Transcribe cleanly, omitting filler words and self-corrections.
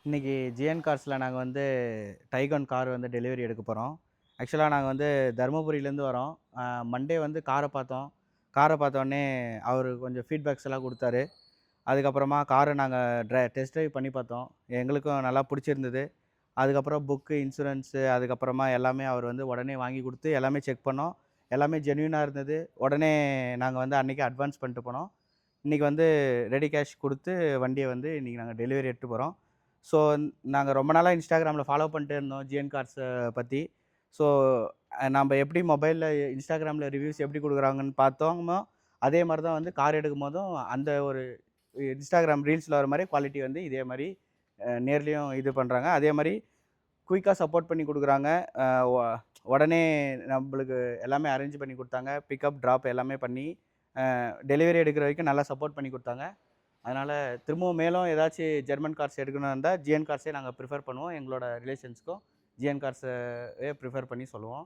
இன்னைக்கு ஜிஎன் கார்ஸில் நாங்கள் வந்து டைகான் கார் வந்து டெலிவரி எடுக்க போகிறோம். ஆக்சுவலாக நாங்கள் வந்து தருமபுரியிலேருந்து வரோம். மண்டே வந்து காரை பார்த்தோம். காரை பார்த்தோன்னே அவர் கொஞ்சம் ஃபீட்பேக்ஸ் எல்லாம் கொடுத்தாரு. அதுக்கப்புறமா காரை நாங்கள் டெஸ்ட் ட்ரைவ் பண்ணி பார்த்தோம். எங்களுக்கும் நல்லா பிடிச்சிருந்தது. அதுக்கப்புறம் புக்கு, இன்சூரன்ஸு அதுக்கப்புறமா எல்லாமே அவர் வந்து உடனே வாங்கி கொடுத்து எல்லாமே செக் பண்ணோம். எல்லாமே ஜென்யூனாக இருந்தது. உடனே நாங்கள் வந்து அன்றைக்கி அட்வான்ஸ் பண்ணிட்டு போனோம். இன்றைக்கி வந்து ரெடி கேஷ் கொடுத்து வண்டியை வந்து இன்றைக்கி நாங்கள் டெலிவரி எடுத்துட்டு போகிறோம். ஸோ நாங்கள் ரொம்ப நாளாக இன்ஸ்டாகிராமில் ஃபாலோ பண்ணிட்டே இருந்தோம் ஜிஎன் கார்ஸை பற்றி. ஸோ நம்ம எப்படி மொபைலில் இன்ஸ்டாகிராமில் ரிவ்யூஸ் எப்படி கொடுக்குறாங்கன்னு பார்த்தோமோ, அதே மாதிரி தான் வந்து கார் எடுக்கும்போதும் அந்த ஒரு இன்ஸ்டாகிராம் ரீல்ஸில் வர மாதிரி குவாலிட்டி வந்து இதே மாதிரி நேர்லேயும் இது பண்ணுறாங்க. அதே மாதிரி குயிக்காக சப்போர்ட் பண்ணி கொடுக்குறாங்க. அ ஒ உடனே நம்மளுக்கு எல்லாமே அரேஞ்ச் பண்ணி கொடுத்தாங்க. பிக்கப், ட்ராப் எல்லாமே பண்ணி டெலிவரி எடுக்கிற வரைக்கும் நல்லா சப்போர்ட் பண்ணி கொடுத்தாங்க. அதனால் திரும்பவும் மேலும் ஏதாச்சும் ஜெர்மன் கார்ஸ் எடுக்கணும்னு இருந்தால் ஜிஎன் கார்ஸே நாங்கள் ப்ரிஃபர் பண்ணுவோம். எங்களோட ரிலேஷன்ஸ்க்கும் ஜிஎன் கார்ஸே ப்ரிஃபர் பண்ணி சொல்லுவோம்.